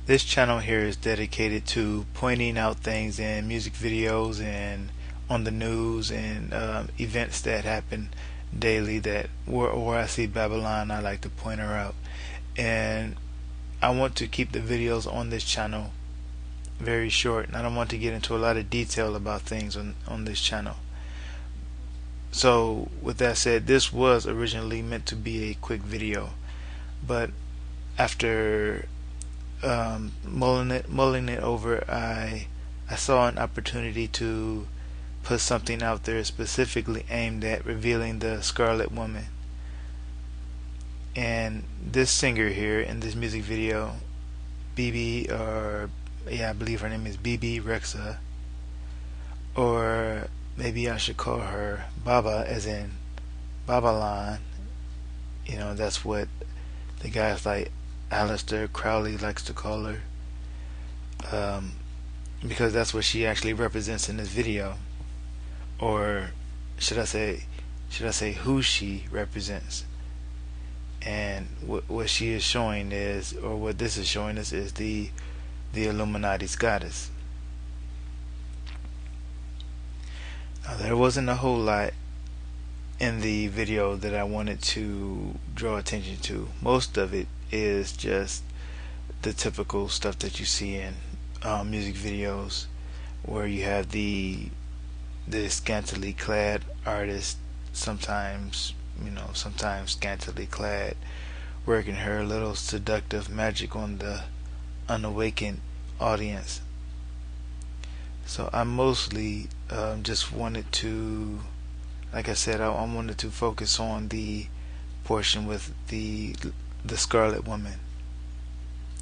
This channel here is dedicated to pointing out things in music videos and on the news and events that happen daily that where I see Babylon, I like to point her out. And I want to keep the videos on this channel very short, and I don't want to get into a lot of detail about things on this channel. So with that said, this was originally meant to be a quick video, but after mulling it over, I saw an opportunity to put something out there specifically aimed at revealing the Scarlet Woman. And this singer here in this music video, Bebe, or yeah, I believe her name is Bebe Rexha, or maybe I should call her Baba, as in Babylon. You know, that's what the guys like Aleister Crowley likes to call her, because that's what she actually represents in this video, or should I say who she represents. And what she is showing is, or what this is showing us, is the Illuminati's goddess. Now, there wasn't a whole lot in the video that I wanted to draw attention to. Most of it is just the typical stuff that you see in music videos, where you have the scantily clad artist, sometimes scantily clad, working her little seductive magic on the unawakened audience. So I mostly just wanted to, like I said, I wanted to focus on the portion with the Scarlet Woman.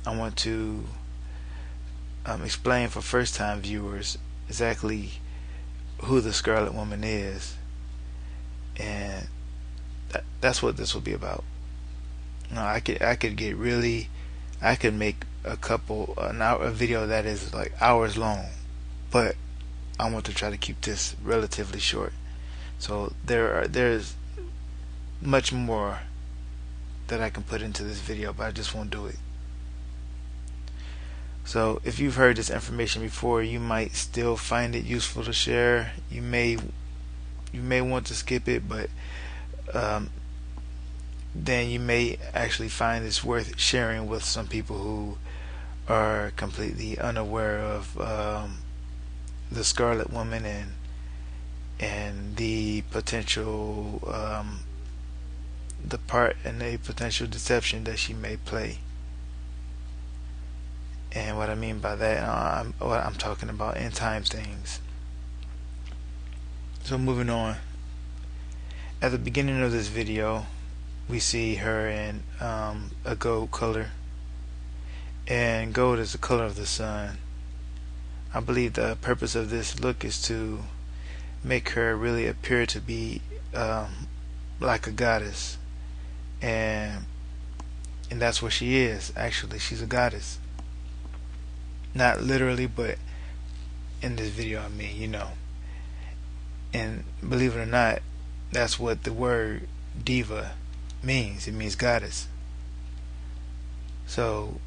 I want to explain for first time viewers exactly who the Scarlet Woman is, and that's what this will be about. Now, I could make a video that is like hours long, but I want to try to keep this relatively short. So there's much more that I can put into this video, but I just won't do it. So if you've heard this information before, you might still find it useful to share. You may want to skip it, but then you may actually find it's worth sharing with some people who are completely unaware of the Scarlet Woman and the potential the part and the potential deception that she may play. And what I mean by that, I'm talking about end time things. So moving on, at the beginning of this video, we see her in a gold color, and gold is the color of the sun. I believe the purpose of this look is to make her really appear to be like a goddess, and that's what she is. Actually, she's a goddess. Not literally, but in this video, I mean, you know. And believe it or not, that's what the word diva means. It means goddess. So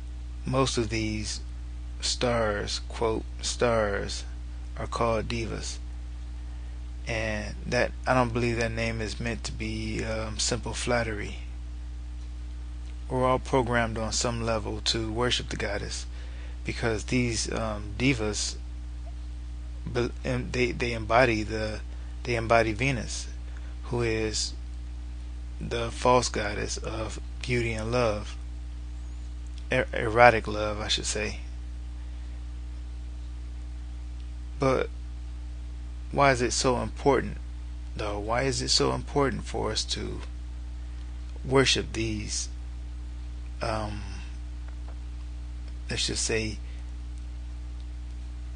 most of these stars, quote stars, are called divas, and that, I don't believe that name is meant to be simple flattery. We're all programmed on some level to worship the goddess, because these divas, they embody Venus, who is the false goddess of beauty and love, erotic love, I should say. But why is it so important, though? Why is it so important for us to worship these let's just say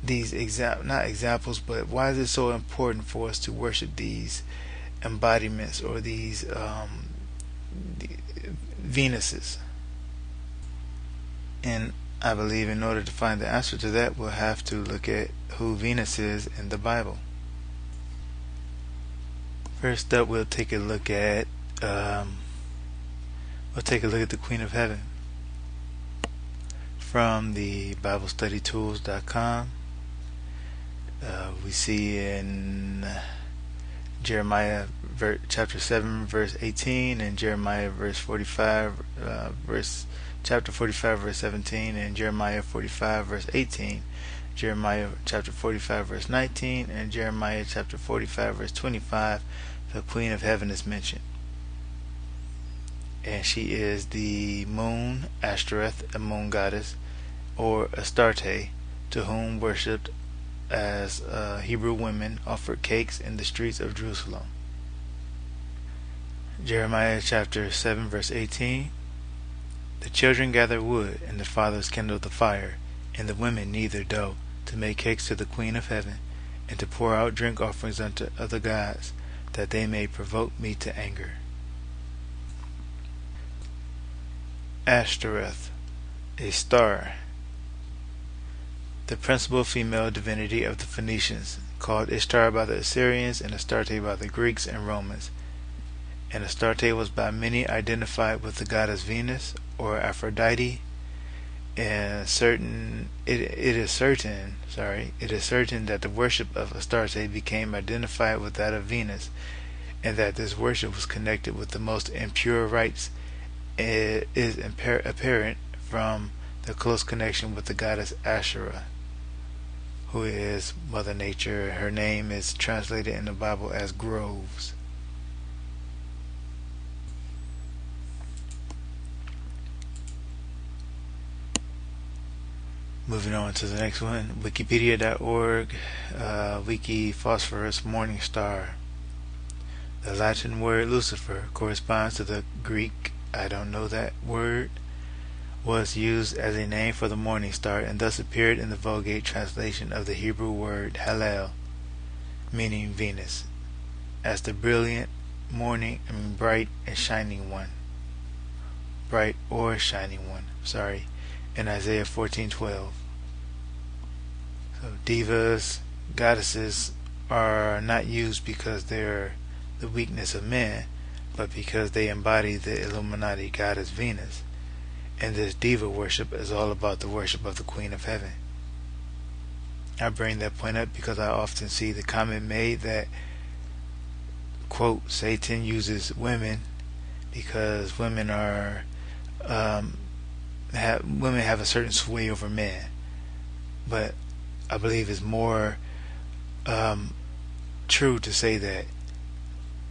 these not examples, but why is it so important for us to worship these embodiments, or these Venuses? And I believe in order to find the answer to that, we'll have to look at who Venus is in the Bible. First up, we'll take a look at the Queen of Heaven. from the BibleStudyTools.com. We see in Jeremiah chapter 7 verse 18, and Jeremiah chapter 45 verse 17, and Jeremiah 45 verse 18, Jeremiah chapter 45 verse 19, and Jeremiah chapter 45 verse 25. The Queen of Heaven is mentioned, and she is the moon, Ashtoreth, a moon goddess, or Astarte, to whom worshipped as Hebrew women offered cakes in the streets of Jerusalem. Jeremiah chapter 7 verse 18. The children gather wood, and the fathers kindle the fire, and the women knead their dough, to make cakes to the Queen of Heaven, and to pour out drink offerings unto other gods, that they may provoke me to anger. Ashtoreth, a star, the principal female divinity of the Phoenicians, called Ishtar by the Assyrians and Astarte by the Greeks and Romans. And Astarte was by many identified with the goddess Venus or Aphrodite. And it is certain that the worship of Astarte became identified with that of Venus, and that this worship was connected with the most impure rites. It is apparent from the close connection with the goddess Asherah, who is Mother Nature. Her name is translated in the Bible as groves. Moving on to the next one, Wikipedia.org, Wiki Phosphorus Morning Star. The Latin word Lucifer corresponds to the Greek, I don't know that word, was used as a name for the morning star, and thus appeared in the Vulgate translation of the Hebrew word Hallel, meaning Venus, as the brilliant bright and shining one. Bright or shining one, in Isaiah 14:12. So divas, goddesses, are not used because they're the weakness of men, but because they embody the Illuminati Goddess Venus. And this diva worship is all about the worship of the Queen of Heaven. I bring that point up because I often see the comment made that, quote, Satan uses women because women have a certain sway over men. But I believe it's more true to say that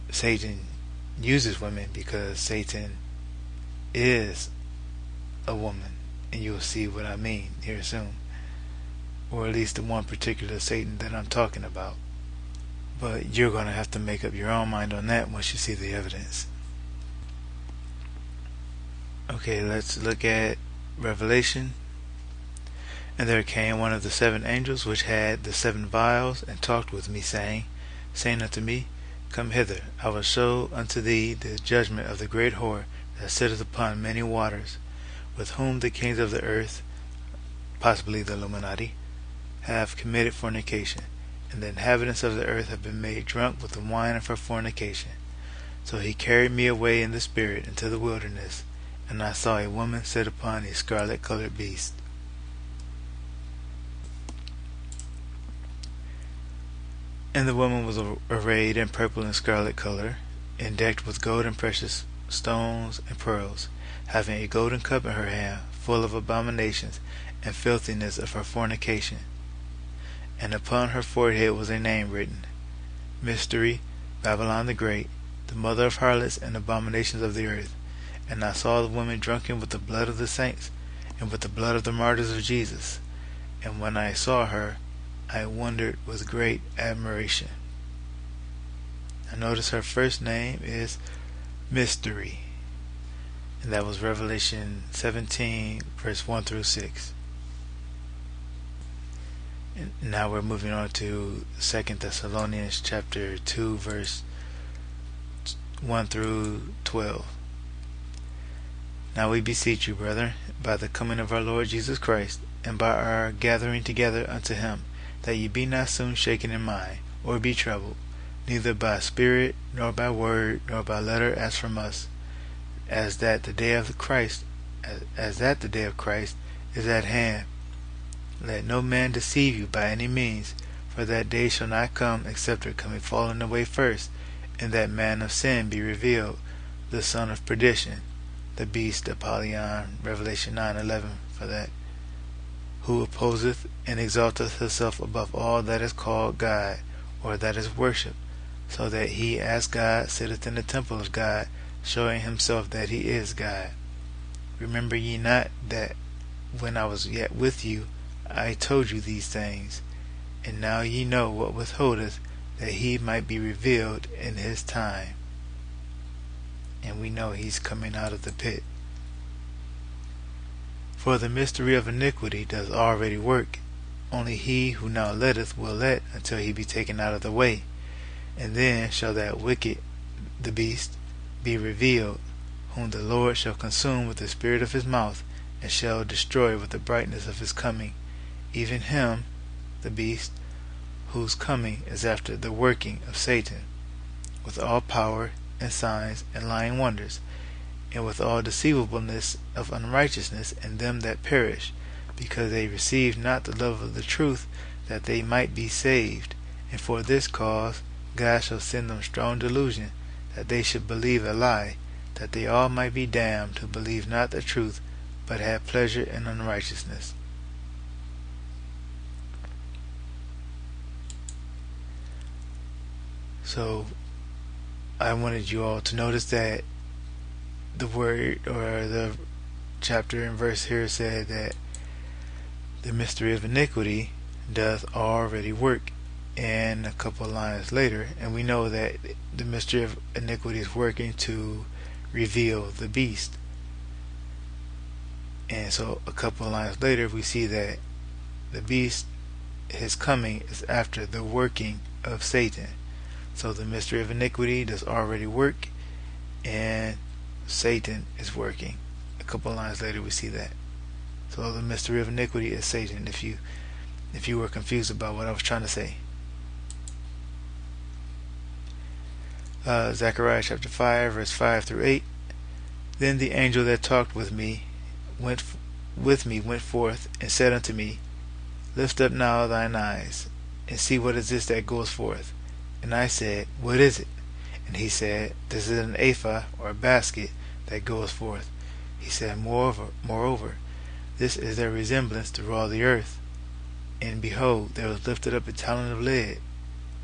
Satan uses women because Satan is a woman, and you'll see what I mean here soon, or at least the one particular Satan that I'm talking about. But you're going to have to make up your own mind on that once you see the evidence. Okay, let's look at Revelation. And there came one of the 7 angels which had the 7 vials, and talked with me, saying unto me, Come hither, I will show unto thee the judgment of the great whore that sitteth upon many waters, with whom the kings of the earth, possibly the Illuminati, have committed fornication, and the inhabitants of the earth have been made drunk with the wine of her fornication. So he carried me away in the spirit into the wilderness, and I saw a woman sit upon a scarlet-colored beast. And the woman was arrayed in purple and scarlet color, and decked with gold and precious stones and pearls, having a golden cup in her hand, full of abominations and filthiness of her fornication. And upon her forehead was a name written, Mystery, Babylon the Great, the mother of harlots and abominations of the earth. And I saw the woman drunken with the blood of the saints, and with the blood of the martyrs of Jesus. And when I saw her, I wondered with great admiration. I notice her first name is Mystery, and that was Revelation 17 verse 1 through 6. And now we're moving on to 2 Thessalonians chapter 2 verse 1 through 12. Now we beseech you, brethren, by the coming of our Lord Jesus Christ, and by our gathering together unto him, that ye be not soon shaken in mind, or be troubled, neither by spirit, nor by word, nor by letter as from us, as that the day of Christ is at hand. Let no man deceive you by any means, for that day shall not come except there come a falling away first, and that man of sin be revealed, the son of perdition, the beast, Apollyon, Revelation 9:11 for that, who opposeth and exalteth himself above all that is called God, or that is worshipped, so that he as God sitteth in the temple of God, showing himself that he is God. Remember ye not that when I was yet with you, I told you these things, and now ye know what withholdeth, that he might be revealed in his time. And we know he's coming out of the pit. For the mystery of iniquity does already work, only he who now letteth will let until he be taken out of the way, and then shall that wicked, the beast, be revealed, whom the Lord shall consume with the spirit of his mouth, and shall destroy with the brightness of his coming, even him, the beast, whose coming is after the working of Satan, with all power and signs and lying wonders, and with all deceivableness of unrighteousness in them that perish, because they received not the love of the truth, that they might be saved. And for this cause God shall send them strong delusion, that they should believe a lie, that they all might be damned who believe not the truth, but have pleasure in unrighteousness. So I wanted you all to notice that the word or the chapter and verse here said that the mystery of iniquity doth already work, and a couple of lines later, and we know that the mystery of iniquity is working to reveal the beast. And so a couple of lines later we see that the beast, his coming is after the working of Satan. So the mystery of iniquity does already work, and Satan is working. A couple of lines later we see that. So the mystery of iniquity is Satan, if you were confused about what I was trying to say. Zechariah chapter 5 verse 5 through 8. Then the angel that talked with me went forth and said unto me, Lift up now thine eyes, and see what is this that goes forth. And I said, What is it? And he said, This is an ephah, or a basket, that goes forth. He said, Moreover, this is their resemblance through all the earth. And behold, there was lifted up a talent of lead,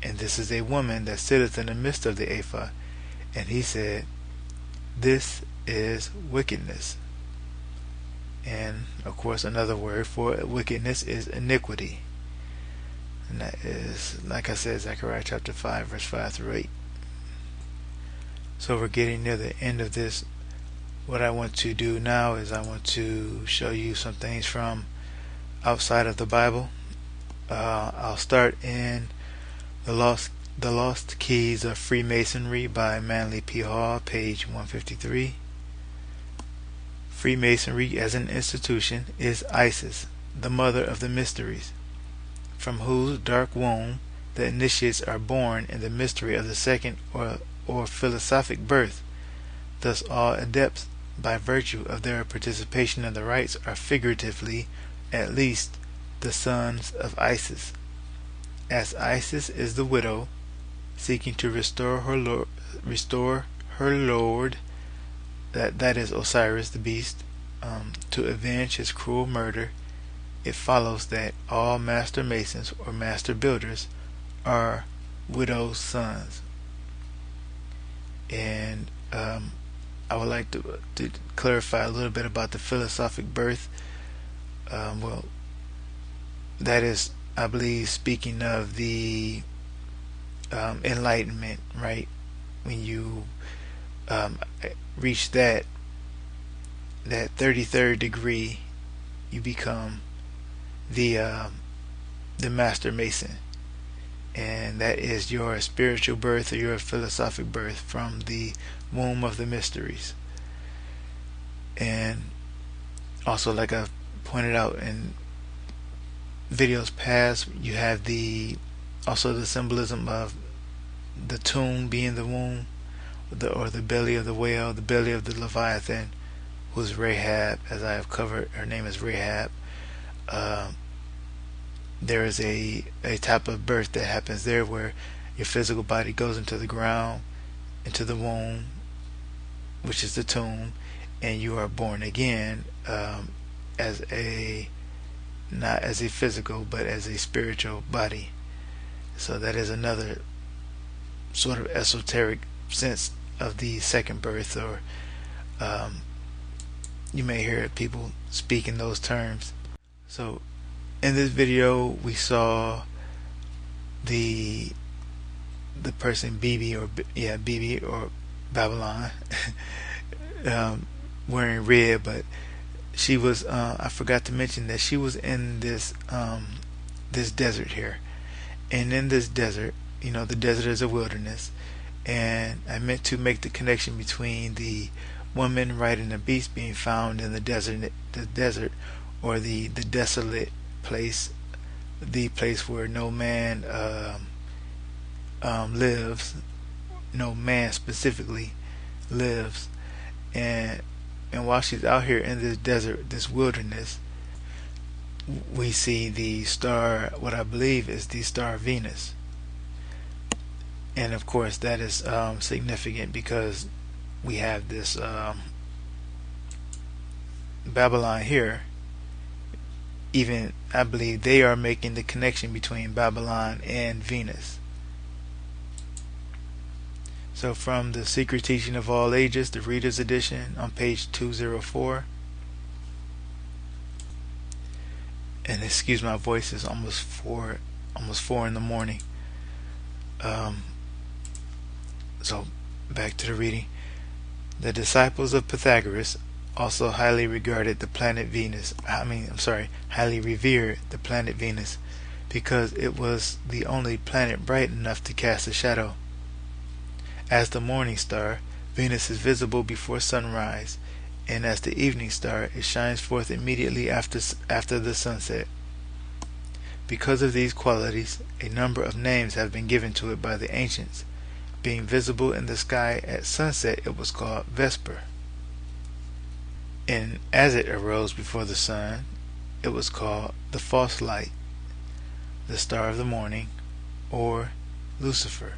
and this is a woman that sitteth in the midst of the ephah. And he said, This is wickedness. And of course another word for wickedness is iniquity. And that is, like I said, Zechariah chapter 5 verse 5 through 8. So we're getting near the end of this. What I want to do now is I want to show you some things from outside of the Bible. I'll start in the Lost Keys of Freemasonry by Manly P. Hall, page 153. Freemasonry as an institution is Isis, the mother of the mysteries, from whose dark womb the initiates are born in the mystery of the second or philosophic birth. Thus all adepts, by virtue of their participation in the rites, are figuratively, at least, the sons of Isis. As Isis is the widow, seeking to restore her lord, that is Osiris the beast, to avenge his cruel murder, it follows that all master masons or master builders are widows' sons. And I would like to clarify a little bit about the philosophic birth. Well, that is, I believe, speaking of the enlightenment, right? When you reach that 33rd degree, you become the master mason, and that is your spiritual birth or your philosophic birth from the womb of the mysteries. And also, like I've pointed out in videos past, you have also the symbolism of the tomb being the womb, or the belly of the whale, the belly of the Leviathan, who's Rahab, as I have covered. Her name is Rahab. Um, there is a type of birth that happens there where your physical body goes into the ground, into the womb, which is the tomb, and you are born again, as a, not as a physical but as a spiritual body. So that is another sort of esoteric sense of the second birth, or um, you may hear people speak in those terms. So in this video we saw the person Bebe, or Bebe, or Babylon, wearing red, but she was I forgot to mention that she was in this this desert here. And in this desert, the desert is a wilderness, and I meant to make the connection between the woman riding the beast being found in the desert, or the desolate place, the place where no man lives, no man specifically lives, and while she's out here in this desert, this wilderness, we see the star, what I believe is the star Venus. And of course that is significant because we have this Babylon here. Even I believe they are making the connection between Babylon and Venus. So from the Secret Teaching of All Ages, the Reader's Edition, on page 204. And excuse my voice, is almost four in the morning. So back to the reading. The disciples of Pythagoras also highly regarded the planet Venus. Highly revered the planet Venus because it was the only planet bright enough to cast a shadow. As the morning star, Venus is visible before sunrise, and as the evening star, it shines forth immediately after the sunset. Because of these qualities, a number of names have been given to it by the ancients. Being visible in the sky at sunset, it was called Vesper. And as it arose before the sun, it was called the false light, the star of the morning, or Lucifer,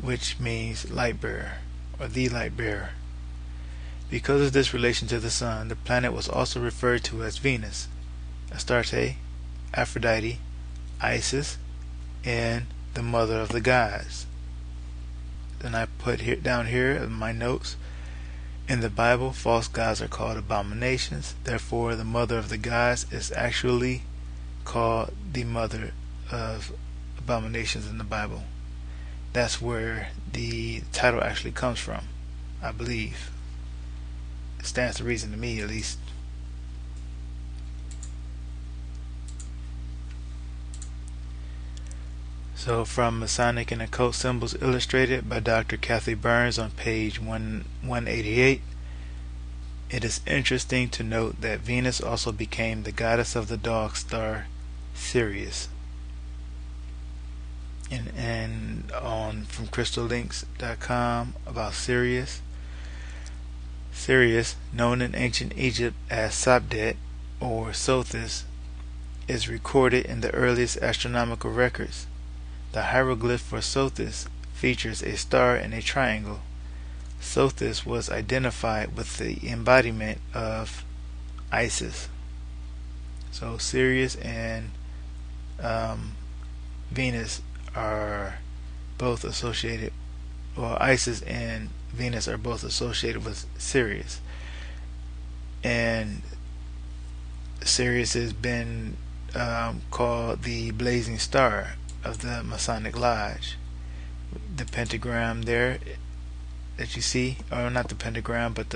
which means light bearer, or the light bearer. Because of this relation to the sun, the planet was also referred to as Venus, Astarte, Aphrodite, Isis, and the mother of the gods. Then I put down here in my notes, in the Bible, false gods are called abominations. Therefore, the mother of the gods is actually called the mother of abominations in the Bible. That's where the title actually comes from, I believe. It stands to reason to me, at least. So from Masonic and Occult Symbols Illustrated by Dr. Kathy Burns on page 188, it is interesting to note that Venus also became the goddess of the dog star Sirius. And on from crystallinks.com about Sirius. Sirius, known in ancient Egypt as Sabdet or Sothis, is recorded in the earliest astronomical records. The hieroglyph for Sothis features a star and a triangle. Sothis was identified with the embodiment of Isis. So Sirius and Venus are both associated, well, Isis and Venus are both associated with Sirius. And Sirius has been called the blazing star of the Masonic Lodge. The pentagram there that you see, or not the pentagram, but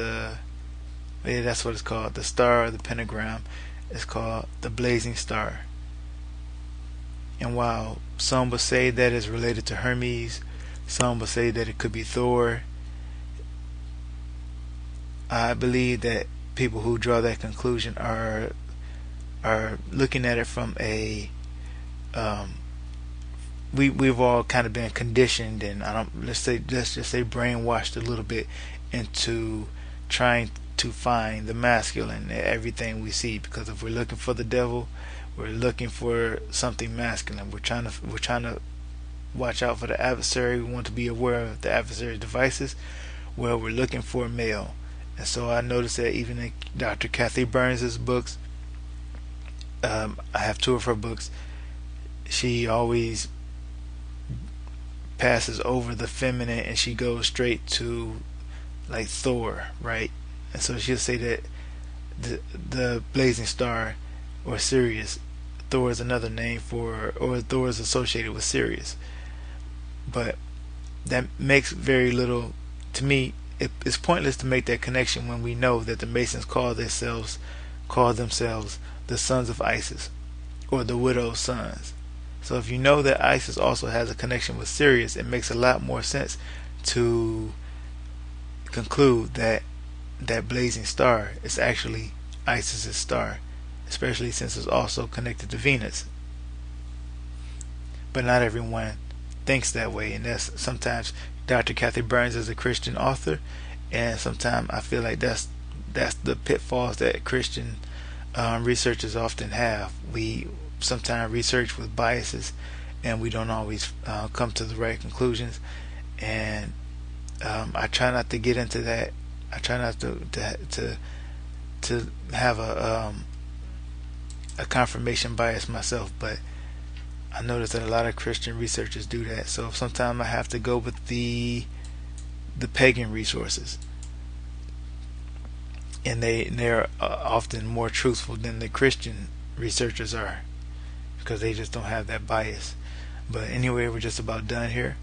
that's what it's called, the star or the pentagram is called the blazing star. And while some would say that is related to Hermes, some would say that it could be Thor, I believe that people who draw that conclusion are looking at it from a we've all kind of been conditioned, and let's just say brainwashed a little bit into trying to find the masculine in everything we see, because if we're looking for the devil, we're looking for something masculine. We're trying to watch out for the adversary. We want to be aware of the adversary's devices. Well, we're looking for a male. And so I noticed that even in Dr. Kathy Burns' books, I have two of her books, she always passes over the feminine and she goes straight to like Thor, right? And so she'll say that the blazing star, or Sirius, Thor is another name for, or Thor is associated with Sirius. But that makes very little, to me, it's pointless to make that connection when we know that the Masons call themselves the sons of Isis, or the widow's sons. So if you know that Isis also has a connection with Sirius, it makes a lot more sense to conclude that that blazing star is actually Isis's star, especially since it's also connected to Venus. But not everyone thinks that way, and that's sometimes Dr. Kathy Burns is a Christian author, and sometimes I feel like that's the pitfalls that Christian researchers often have. We sometimes research with biases, and we don't always come to the right conclusions. And I try not to get into that. I try not to have a confirmation bias myself, but I notice that a lot of Christian researchers do that. So sometimes I have to go with the pagan resources, and they're often more truthful than the Christian researchers are, because they just don't have that bias. But anyway, we're just about done here.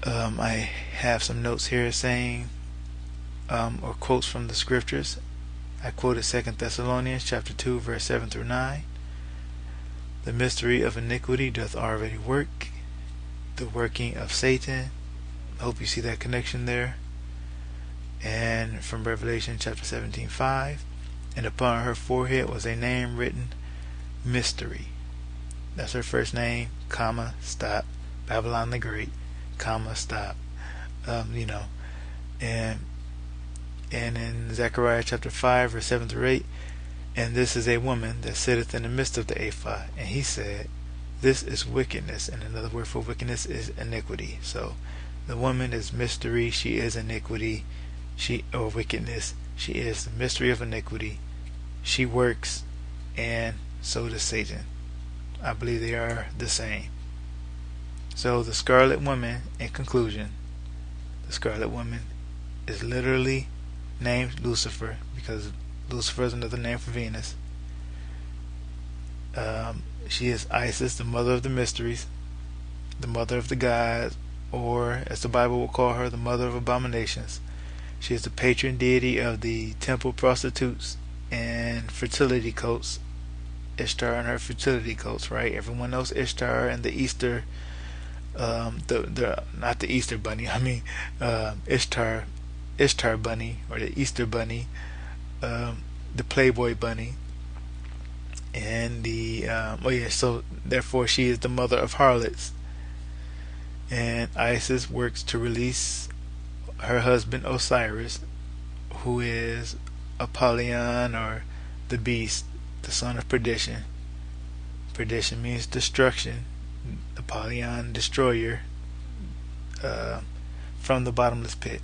I have some notes here saying, or quotes from the scriptures. I quoted 2 Thessalonians chapter 2 verse 7 through 9. The mystery of iniquity doth already work, the working of Satan. I hope you see that connection there. And from Revelation chapter 17:5, and upon her forehead was a name written, Mystery. That's her first name, comma, stop, Babylon the Great, comma, stop. And in Zechariah chapter 5 verse 7 through 8, and this is a woman that sitteth in the midst of the ephod, and he said, this is wickedness. And another word for wickedness is iniquity. So the woman is mystery, she is iniquity, or wickedness. She is the mystery of iniquity. She works, and so does Satan. I believe they are the same. So the Scarlet Woman, in conclusion, the Scarlet Woman is literally named Lucifer, because Lucifer is another name for Venus. She is Isis, the mother of the mysteries, the mother of the gods, or as the Bible will call her, the mother of abominations. She is the patron deity of the temple prostitutes and fertility cults. Ishtar and her fertility cults, right? Everyone knows Ishtar and the Easter, not the Easter bunny. I mean, Ishtar bunny, or the Easter bunny, the Playboy bunny, and the so therefore she is the mother of harlots. And Isis works to release her husband Osiris, who is Apollyon, or the beast, the son of perdition. Perdition means destruction. Apollyon, destroyer, from the bottomless pit.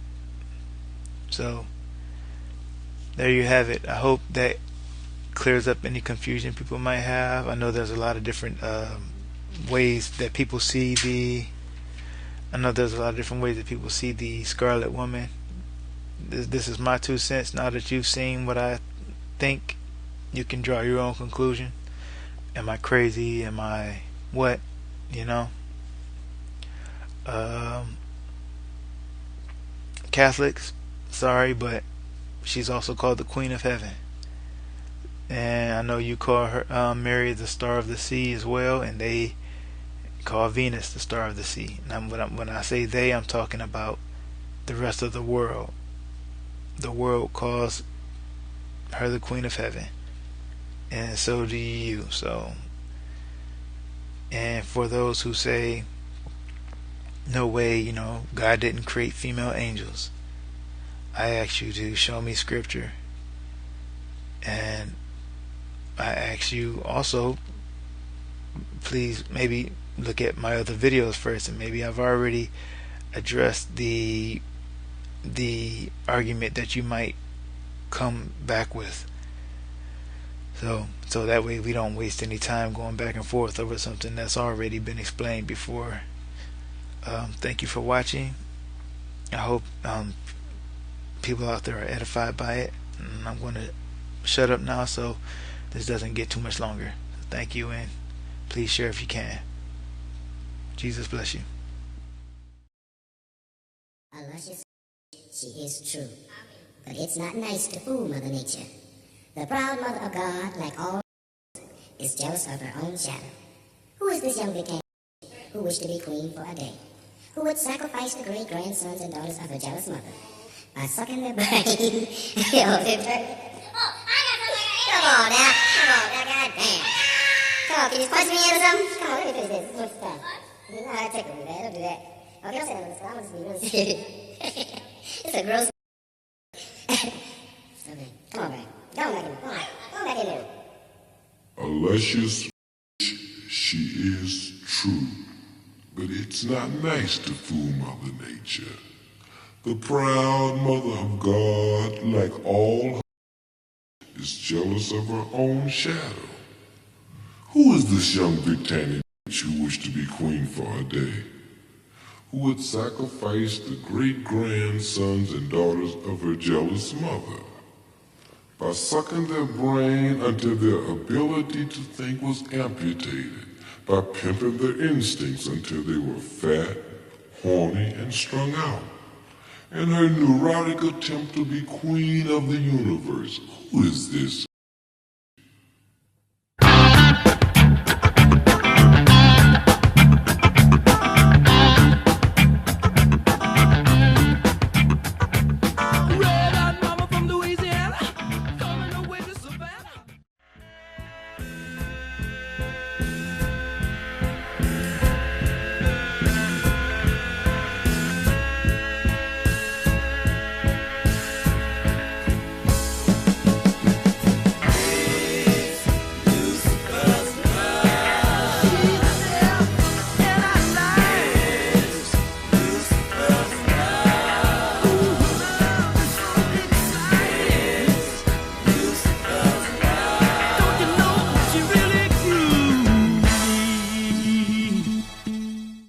So there you have it. I hope that clears up any confusion people might have. I know there's a lot of different ways that people see the Scarlet Woman. This is my 2 cents. Now that you've seen what I think, you can draw your own conclusion. Am I crazy? Am I what? Catholics, sorry, but she's also called the Queen of Heaven. And I know you call her Mary the Star of the Sea as well, and they call Venus the Star of the Sea. And when I say they, I'm talking about the rest of the world. The world calls her the Queen of Heaven, and so do you. So, and for those who say, no way, God didn't create female angels, I asked you to show me scripture, and I asked you also, please maybe look at my other videos first, and maybe I've already addressed the argument that you might come back with. So that way we don't waste any time going back and forth over something that's already been explained before. Thank you for watching. I hope people out there are edified by it. And I'm going to shut up now so this doesn't get too much longer. Thank you, and please share if you can. Jesus bless you. Unless she is true, but it's not nice to fool Mother Nature. The proud mother of God, like all, is jealous of her own shadow. Who is this young victim who wished to be queen for a day? Who would sacrifice the great grandsons and daughters of her jealous mother by sucking their brain? Come on now, goddamn. Come on, can you punch me in or something? Come on, let me finish this. What's the time? You know how to tickle me, man. Don't do that. Okay, don't say that. I'm just be really serious. It's a gross. Okay, come on, man. Go back in there. Come on. Go back in there. Unless she is true, but it's not nice to fool Mother Nature. The proud mother of God, like all, is jealous of her own shadow. Who is this young Britannian who wished to be queen for a day? Who would sacrifice the great-grandsons and daughters of her jealous mother by sucking their brain until their ability to think was amputated, by pimping their instincts until they were fat, horny, and strung out, in her neurotic attempt to be queen of the universe? Who is this